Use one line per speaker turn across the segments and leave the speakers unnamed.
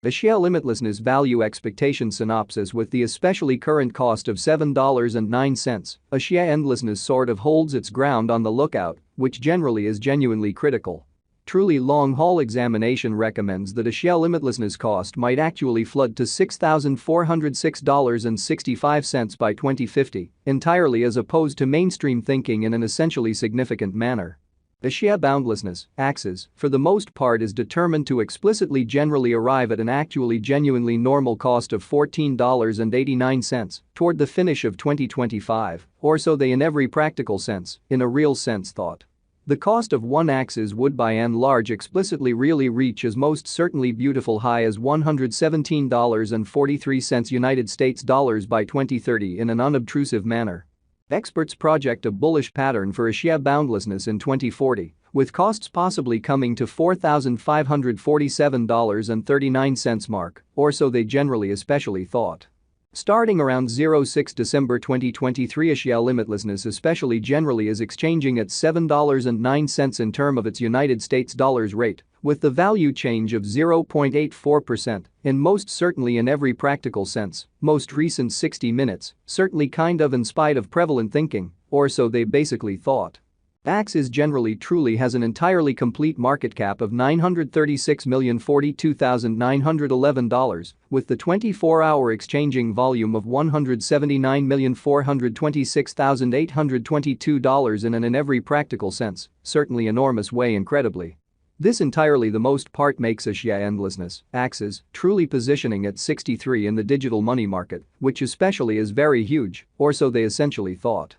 A share limitlessness value expectation synopsis. With the especially current cost of $7.09, a share endlessness sort of holds its ground on the lookout, which generally is genuinely critical. Truly long-haul examination recommends that a share limitlessness cost might actually flood to $6,406.65 by 2050, entirely as opposed to mainstream thinking in an essentially significant manner. The share boundlessness, Axie, for the most part is determined to explicitly generally arrive at an actually genuinely normal cost of $14.89 toward the finish of 2025, or so they in every practical sense, in a real sense thought. The cost of one Axie would by and large explicitly really reach as most certainly beautiful high as $117.43 United States dollars by 2030 in an unobtrusive manner. Experts project a bullish pattern for a share boundlessness in 2040, with costs possibly coming to $4,547.39 mark, or so they generally especially thought. Starting around 06 December 2023, a share limitlessness especially generally is exchanging at $7.09 in term of its United States dollars rate, with the value change of 0.84%, in most certainly in every practical sense, most recent 60 minutes, certainly kind of in spite of prevalent thinking, or so they basically thought. Axie generally truly has an entirely complete market cap of $936,042,911, with the 24-hour exchanging volume of $179,426,822 in every practical sense, certainly enormous way incredibly. This entirely the most part makes a share endlessness, Axie, truly positioning at 63 in the digital money market, which especially is very huge, or so they essentially thought.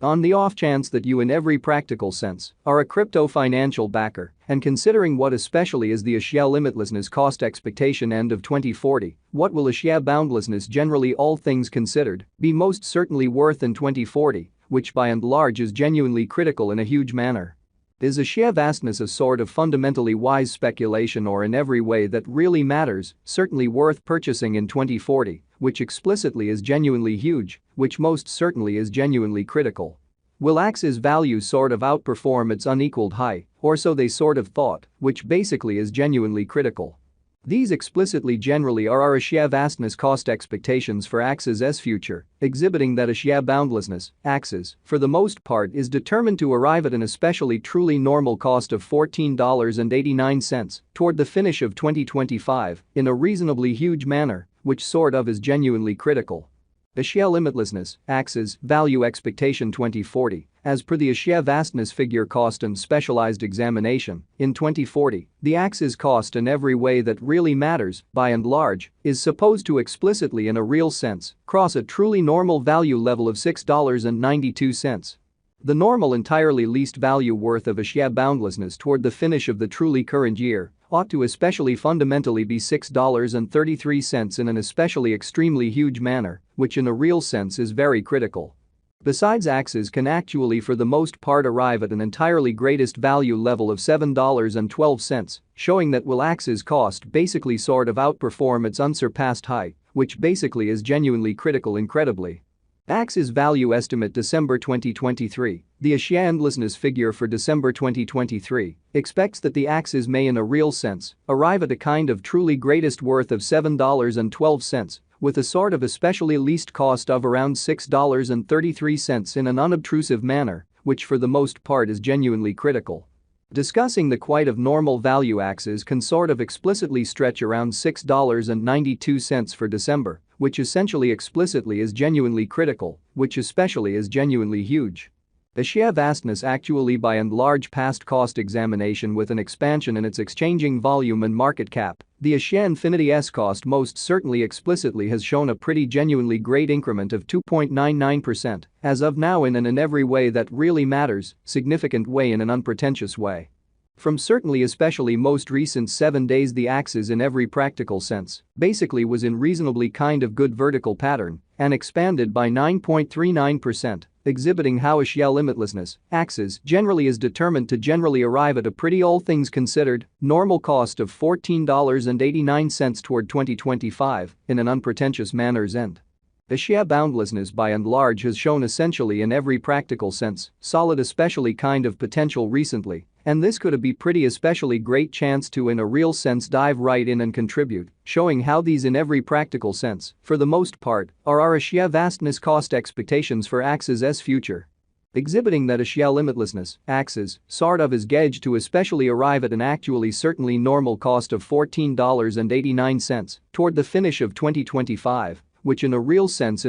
On the off chance that you in every practical sense are a crypto financial backer, and considering what especially is the share limitlessness cost expectation end of 2040, what will a share boundlessness generally all things considered be most certainly worth in 2040, which by and large is genuinely critical in a huge manner? Is a share vastness a sort of fundamentally wise speculation or in every way that really matters, certainly worth purchasing in 2040, which explicitly is genuinely huge, which most certainly is genuinely critical? Will Axie's value sort of outperform its unequaled high, or so they sort of thought, which basically is genuinely critical? These explicitly generally are our share vastness cost expectations for Axie's future, exhibiting that a share boundlessness, Axie, for the most part is determined to arrive at an especially truly normal cost of $14.89 toward the finish of 2025 in a reasonably huge manner, which sort of is genuinely critical. A share limitlessness, Axie, value expectation 2040, as per the share vastness figure cost and specialized examination, in 2040, the Axie cost in every way that really matters, by and large, is supposed to explicitly in a real sense cross a truly normal value level of $6.92. The normal entirely least value worth of a share boundlessness toward the finish of the truly current year ought to especially fundamentally be $6.33 in an especially extremely huge manner, which in a real sense is very critical. Besides, Axie can actually for the most part arrive at an entirely greatest value level of $7.12, showing that will Axie's cost basically sort of outperform its unsurpassed high, which basically is genuinely critical incredibly. Axie's value estimate December 2023, the share endlessness figure for December 2023, expects that the Axie may in a real sense arrive at a kind of truly greatest worth of $7.12, with a sort of especially least cost of around $6.33 in an unobtrusive manner, which for the most part is genuinely critical. Discussing the quite of normal value Axie can sort of explicitly stretch around $6.92 for December, which essentially explicitly is genuinely critical, which especially is genuinely huge. A share vastness actually by and large past cost examination with an expansion in its exchanging volume and market cap, the share infinity's cost most certainly explicitly has shown a pretty genuinely great increment of 2.99% as of now in every way that really matters, significant way in an unpretentious way. From certainly especially most recent 7 days the Axie in every practical sense basically was in reasonably kind of good vertical pattern and expanded by 9.39%, exhibiting how a share limitlessness, Axie, generally is determined to generally arrive at a pretty all things considered normal cost of $14.89 toward 2025 in an unpretentious manner's end. The share boundlessness by and large has shown essentially in every practical sense solid especially kind of potential recently And this could be pretty especially great chance to in a real sense dive right in and contribute, showing how these in every practical sense, for the most part, are our Axie vastness cost expectations for Axie's future. Exhibiting that Axie limitlessness, Axie's, sort of is gauged to especially arrive at an actually certainly normal cost of $14.89 toward the finish of 2025, which in a real sense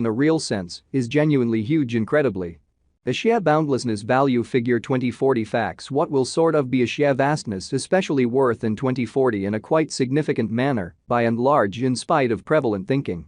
is genuinely huge incredibly. Axie boundlessness value figure 2040 facts what will sort of be Axie vastness especially worth in 2040 in a quite significant manner, by and large in spite of prevalent thinking.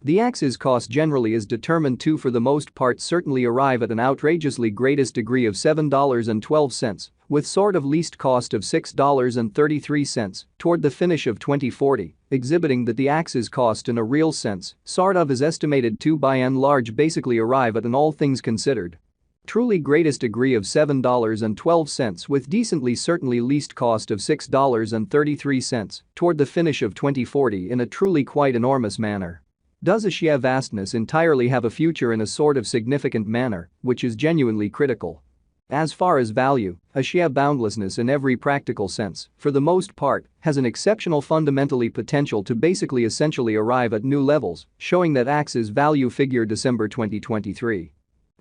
The Axie's cost generally is determined to for the most part certainly arrive at an outrageously greatest degree of $7.12, with sort of least cost of $6.33 toward the finish of 2040, exhibiting that the Axie's cost in a real sense sort of is estimated to by and large basically arrive at an all things considered truly greatest degree of $7.12 with decently certainly least cost of $6.33 toward the finish of 2040 in a truly quite enormous manner. Does Axie vastness entirely have a future in a sort of significant manner, which is genuinely critical? As far as value, Axie boundlessness in every practical sense, for the most part, has an exceptional fundamentally potential to basically essentially arrive at new levels, showing that Axie's value figure December 2023.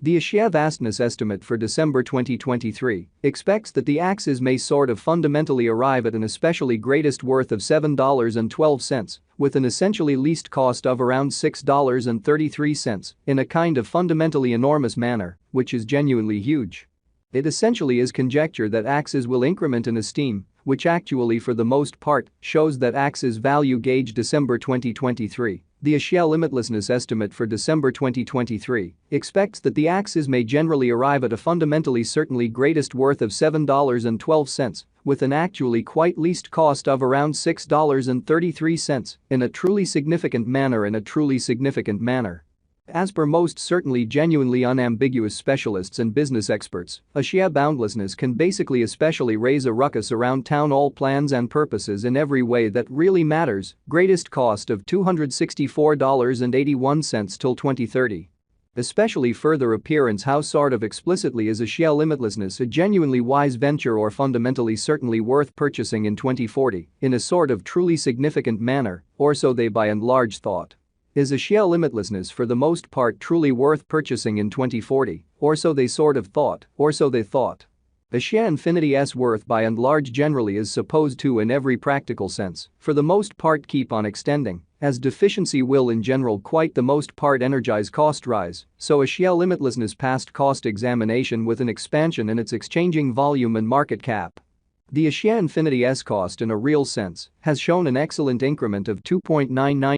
The Axie vastness estimate for December 2023 expects that the Axie's may sort of fundamentally arrive at an especially greatest worth of $7.12 with an essentially least cost of around $6.33 in a kind of fundamentally enormous manner, which is genuinely huge. It essentially is conjecture that Axie's will increment in esteem, which actually for the most part shows that Axie's value gauge December 2023. The Axie limitlessness estimate for December 2023 expects that the Axie's may generally arrive at a fundamentally certainly greatest worth of $7.12 with an actually quite least cost of around $6.33 in a truly significant manner. As per most certainly genuinely unambiguous specialists and business experts, Axie boundlessness can basically especially raise a ruckus around town all plans and purposes in every way that really matters, greatest cost of $264.81 till 2030. Especially further appearance how sort of explicitly is Axie limitlessness a genuinely wise venture or fundamentally certainly worth purchasing in 2040 in a sort of truly significant manner, or so they by and large thought. Is Axie limitlessness for the most part truly worth purchasing in 2040, or so they sort of thought, or so they thought. Axie infinity's worth by and large generally is supposed to in every practical sense, for the most part keep on extending, as deficiency will in general quite the most part energize cost rise, so Axie limitlessness passed cost examination with an expansion in its exchanging volume and market cap. The Axie infinity's cost in a real sense has shown an excellent increment of 2.99